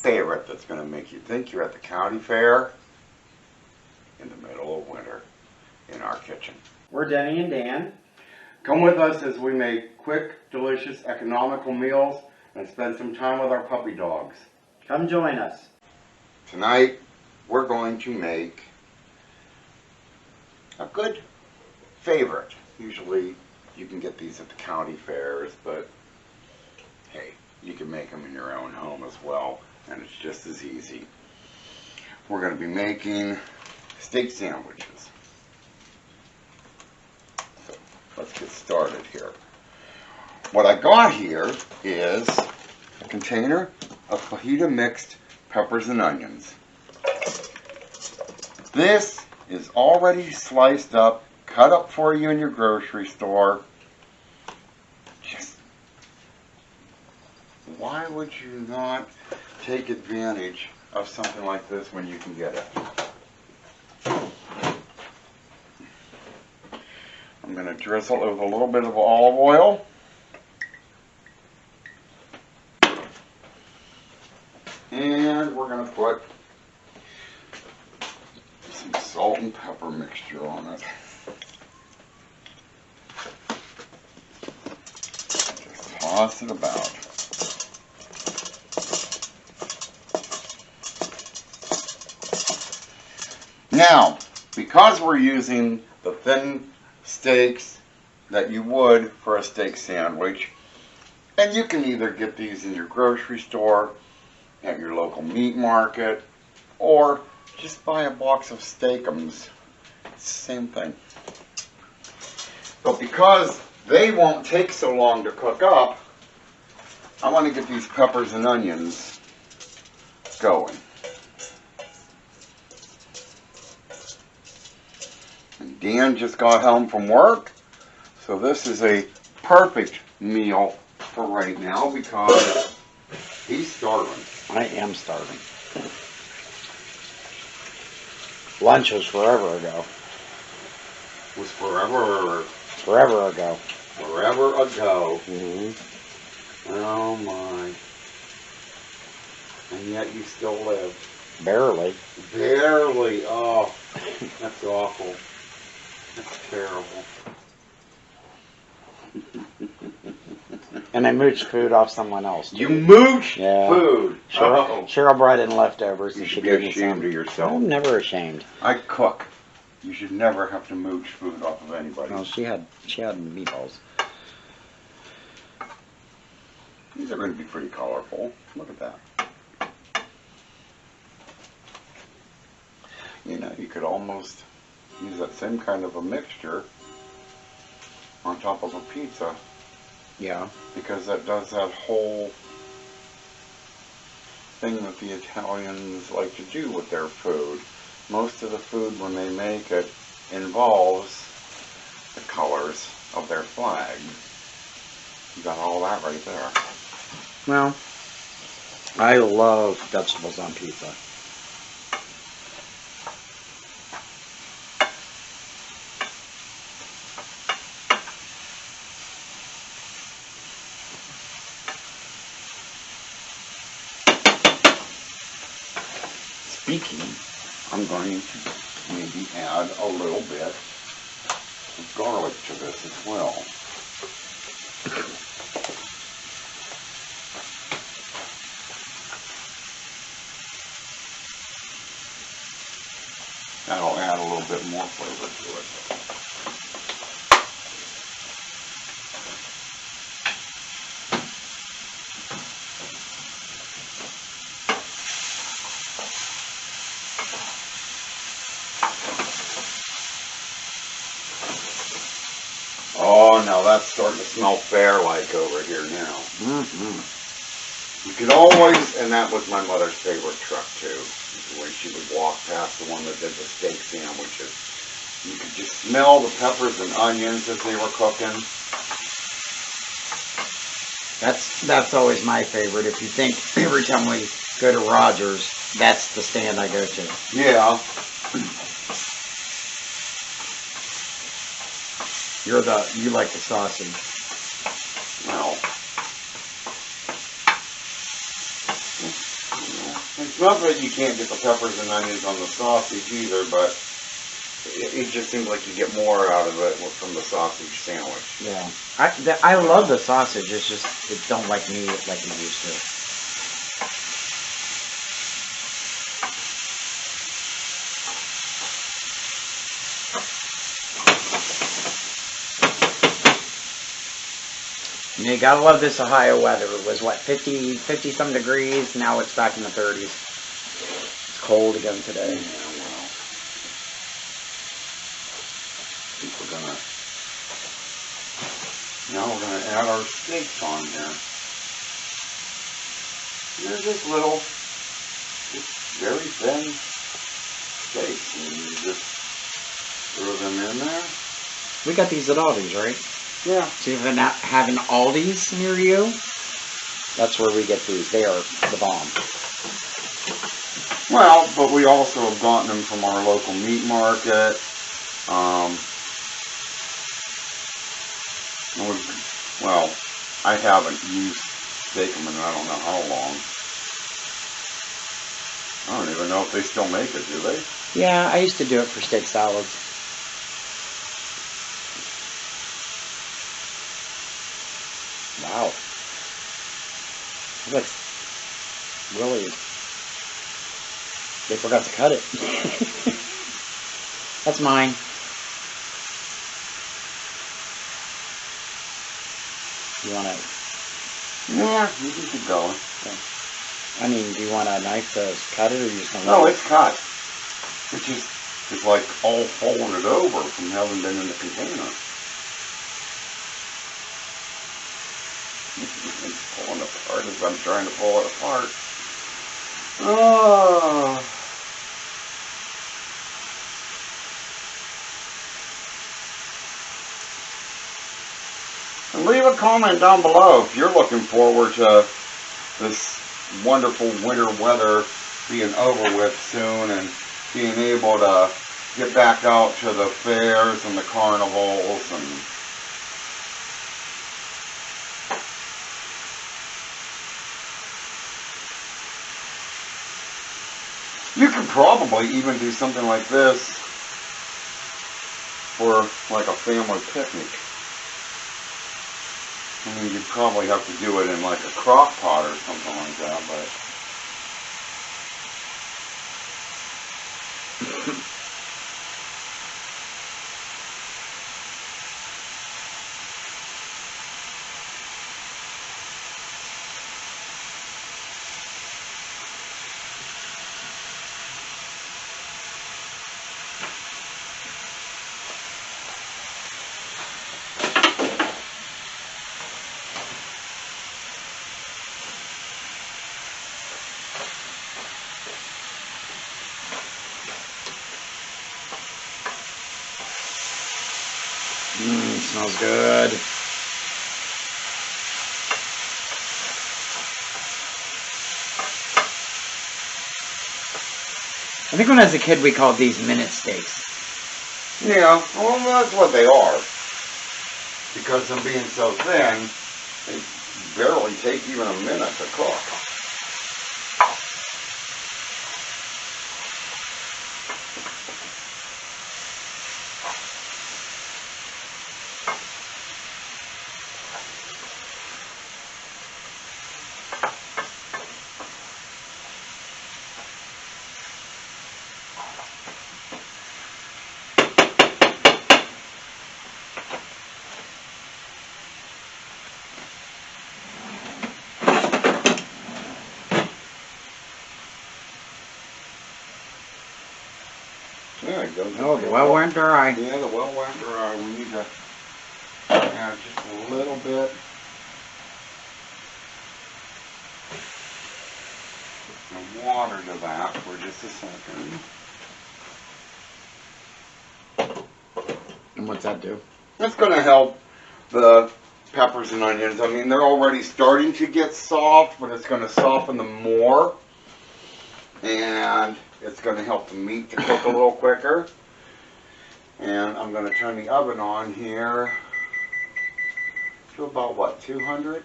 favorite that's going to make you think you're at the county fair in the middle of winter in our kitchen. We're Denny and Dan. Come with us as we make quick, delicious, economical meals and spend some time with our puppy dogs. Come join us. Tonight, we're going to make a good favorite. Usually, you can get these at the county fairs, but hey, you can make them in your own home as well, and it's just as easy. We're going to be making steak sandwiches. So, let's get started here. What I got here is a container of fajita mixed peppers and onions. This is already sliced up, cut up for you in your grocery store. Just why would you not take advantage of something like this when you can get it? I'm going to drizzle it with a little bit of olive oil. And we're going to put some salt and pepper mixture on it. Just toss it about. Now, because we're using the thin steaks that you would for a steak sandwich, and you can either get these in your grocery store, at your local meat market, or just buy a box of Steakums. It's the same thing. But because they won't take so long to cook up, I want to get these peppers and onions going. And Dan just got home from work, so this is a perfect meal for right now because he's starving. I am starving. Lunch was forever ago. Was forever ago. Forever ago. Mm-hmm. Oh my. And yet you still live. Barely. Barely. Oh, that's awful. That's terrible. And I mooched food off someone else. You mooched food. Cheryl brought in leftovers. You and should she be gave me ashamed some. of yourself. I'm never ashamed. I cook. You should never have to mooch food off of anybody. No, she had meatballs. These are going to be pretty colorful. Look at that. You know, you could almost use that same kind of a mixture on top of a pizza. Yeah. Because that does that whole thing that the Italians like to do with their food. Most of the food, when they make it, involves the colors of their flag. You got all that right there. Well, I love vegetables on pizza. Speaking, I'm going to maybe add a little bit of garlic to this as well. That'll add a little bit more flavor to it. Oh, now that's starting to smell fair-like over here now. Mm-hmm. You could always, and that was my mother's favorite truck too, when she would walk past the one that did the steak sandwiches. You could just smell the peppers and onions as they were cooking. That's always my favorite. If you think every time we go to Rogers, that's the stand I go to. Yeah. You like the sausage. Well, Not that you can't get the peppers and onions on the sausage either, but it just seems like you get more out of it from the sausage sandwich. Yeah. I love the sausage. It's just, it don't like me like it used to. You gotta love this Ohio weather. It was what, 50 some degrees. Now it's back in the 30s. It's cold again today. Yeah, well, I think now we're gonna add our steaks on here. They're just little, just very thin steaks, and you just throw them in there. We got these at Aldi's, right? Yeah. So if you have an Aldi's near you, that's where we get these. They are the bomb. Well, but we also have gotten them from our local meat market. Well, I haven't used Steak-em in I don't know how long. I don't even know if they still make it, do they? Yeah, I used to do it for steak salads. Wow. That's really... They forgot to cut it. That's mine. You want to... Yeah, you can keep going. Okay. I mean, do you want a knife to cut it, or you just want to... No, it's cut. It's like all folded over from having been in the container. It's pulling apart as I'm trying to pull it apart. Oh. And leave a comment down below if you're looking forward to this wonderful winter weather being over with soon and being able to get back out to the fairs and the carnivals and you could probably even do something like this for like a family picnic. I mean, you'd probably have to do it in like a crock pot or something like that, but... Smells good. I think when I was a kid we called these minute steaks. Yeah, well that's what they are. Because them being so thin, they barely take even a minute to cook. There it goes. Oh, the well went dry. Yeah, the well went dry. We need to add just a little bit of water to that for just a second. And what's that do? It's going to help the peppers and onions. I mean, they're already starting to get soft, but it's going to soften them more. And it's going to help the meat to cook a little quicker. And I'm going to turn the oven on here to about, what, 200?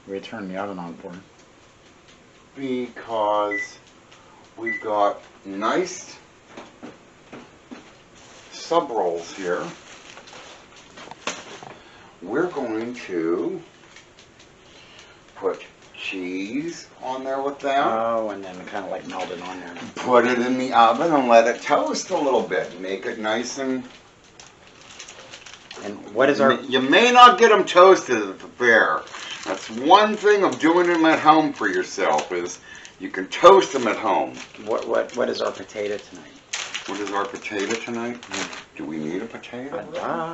We turn the oven on for? Because we've got nice sub rolls here. We're going to put cheese on there with them. Oh, and then kind of like melt it on there. Put it in the oven and let it toast a little bit. Make it nice and... And what is our... You may not get them toasted at the fair. That's one thing of doing them at home for yourself, is you can toast them at home. What is our potato tonight? What is our potato tonight? Do we need a potato? What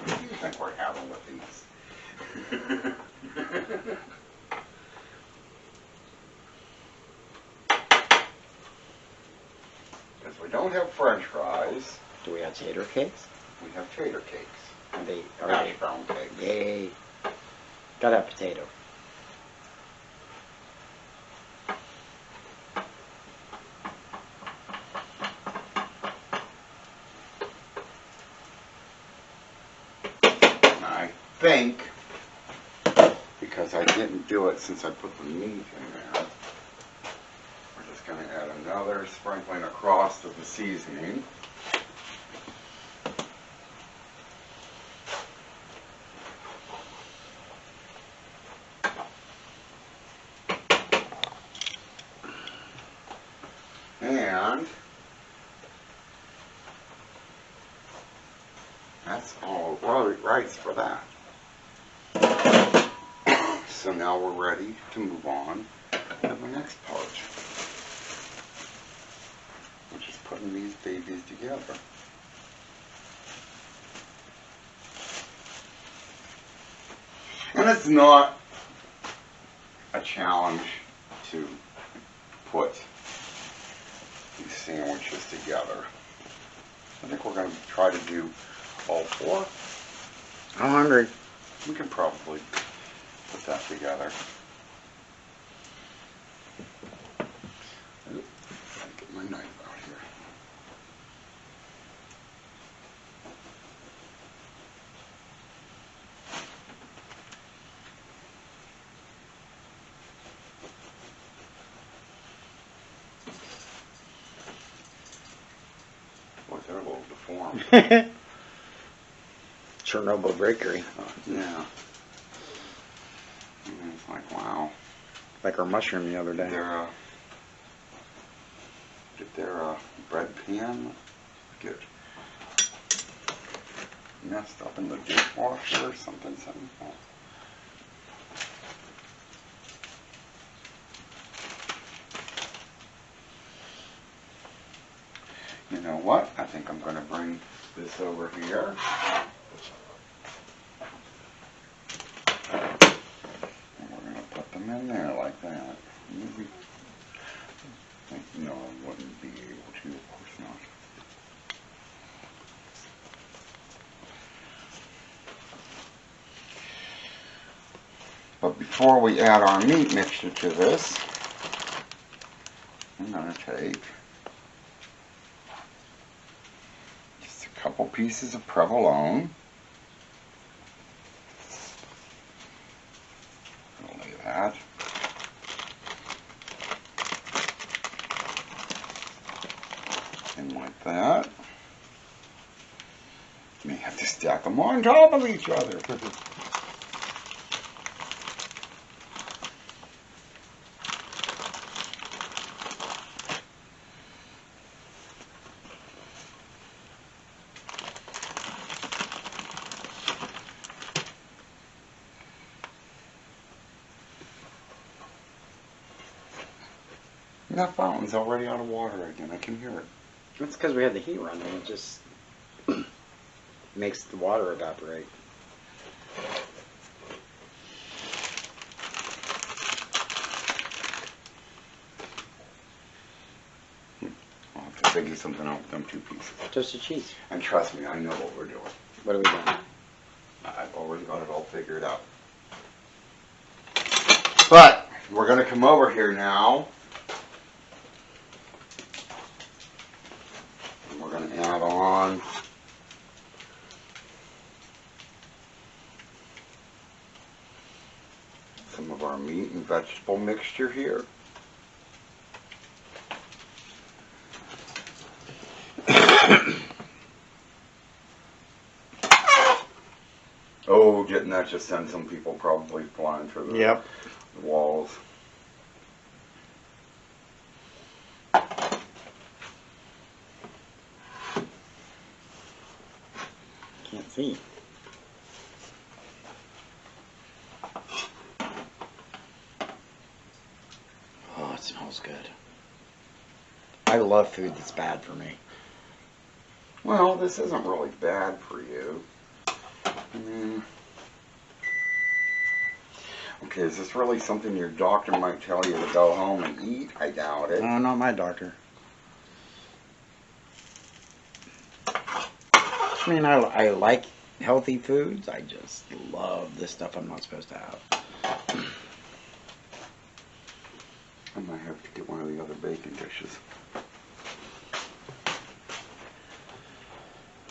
do you think we're having with these? Because we don't have French fries. Do we have tater cakes? We have tater cakes. Are Hash brown cakes. Yay. Gotta have potato. I think, because I didn't do it since I put the meat in there, we're just going to add another sprinkling across of the seasoning. And that's all right for that. So now we're ready to move on to the next part, which is putting these babies together. And it's not a challenge to put these sandwiches together. I think we're going to try to do all four. I'm hungry. We can probably put that together. Oop, gotta get my knife out here. Boy, they're a little deformed. Chernobyl bakery. Yeah. And it's like, wow. Like our mushroom the other day. Did their bread pan get messed up in the dishwasher or something? You know what? I think I'm going to bring this over here. And we're going to put them in there like that. Maybe. No, I wouldn't be able to. Of course not. But before we add our meat mixture to this, I'm going to take just a couple pieces of provolone. I'll lay that. And like that. May have to stack them on top of each other. And that fountain's already out of water again. I can hear it. That's because we had the heat running. It just makes the water evaporate. I'll have to figure something out with them two pieces. Just a cheese. And trust me, I know what we're doing. What are we doing? I've already got it all figured out. But we're going to come over here now. And we're going to add on some of our meat and vegetable mixture here. Oh, getting that just sends some people probably flying through the walls. Can't see. Oh, it smells good. I love food that's bad for me. Well, this isn't really bad for you. Okay, is this really something your doctor might tell you to go home and eat? I doubt it. No, not my doctor. I mean, I like healthy foods. I just love the stuff I'm not supposed to have. I might have to get one of the other bacon dishes.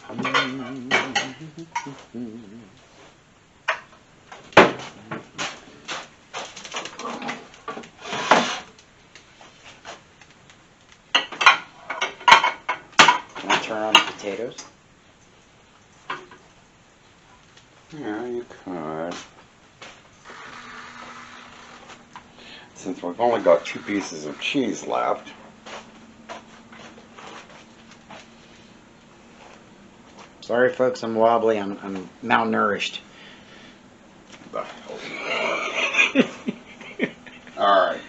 Can I turn on the potatoes? Yeah, you could. Since we've only got 2 pieces of cheese left. Sorry, folks, I'm wobbly. I'm malnourished. The hell you are. Alright.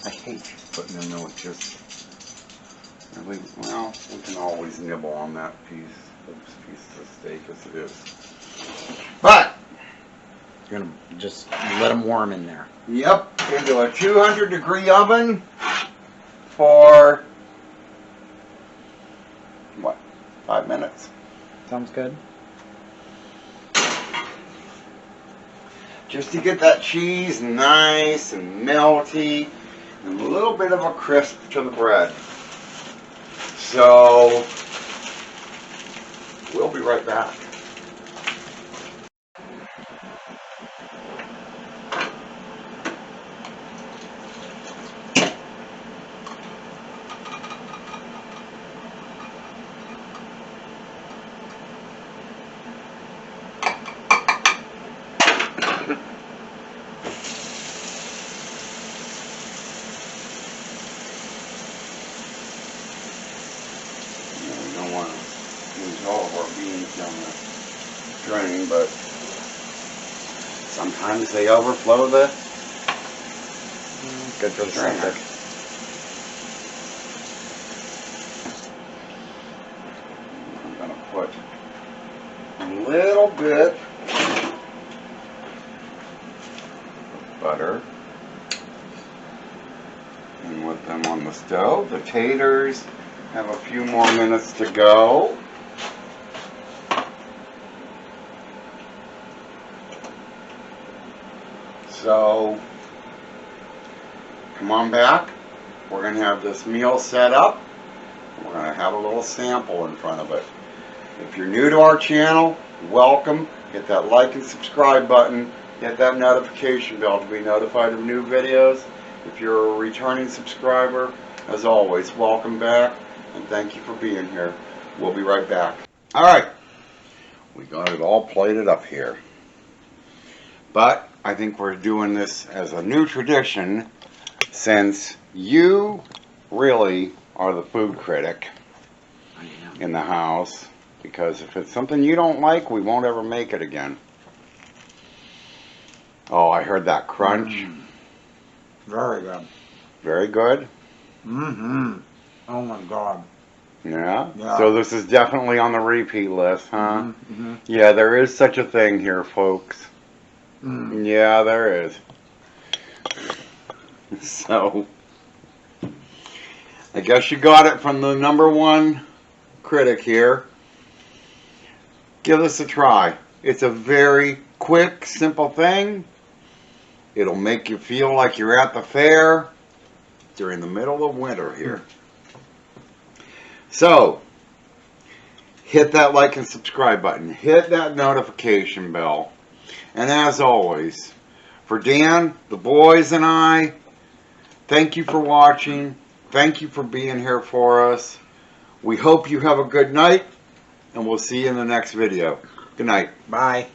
I hate putting in those just really, well, we can always nibble on that piece of steak as it is. But You're gonna just let them warm in there. yep, into a 200-degree oven for what? 5 minutes. Sounds good. Just to get that cheese nice and melty and a little bit of a crisp to the bread. So we'll be right back. All of our beans down the drain, but sometimes they overflow the Good for the strainer. septic. I'm going to put a little bit of butter and with them on the stove. The taters have a few more minutes to go. So, come on back. We're going to have this meal set up. We're going to have a little sample in front of it. If you're new to our channel, welcome. Hit that like and subscribe button. Hit that notification bell to be notified of new videos. If you're a returning subscriber, as always, welcome back. And thank you for being here. We'll be right back. Alright. We got it all plated up here. But I think we're doing this as a new tradition since you really are the food critic in the house. Because if it's something you don't like, we won't ever make it again. Oh, I heard that crunch. Very good. Very good? Mm-hmm. Oh my God. Yeah? Yeah. So this is definitely on the repeat list, huh? Mm-hmm. Yeah, there is such a thing here, folks. Mm. Yeah, there is. So, I guess you got it from the #1 critic here. Give this a try. It's a very quick, simple thing. It'll make you feel like you're at the fair during the middle of winter here. So, hit that like and subscribe button. Hit that notification bell. And as always, for Dan, the boys, and I, thank you for watching. Thank you for being here for us. We hope you have a good night, and we'll see you in the next video. Good night. Bye.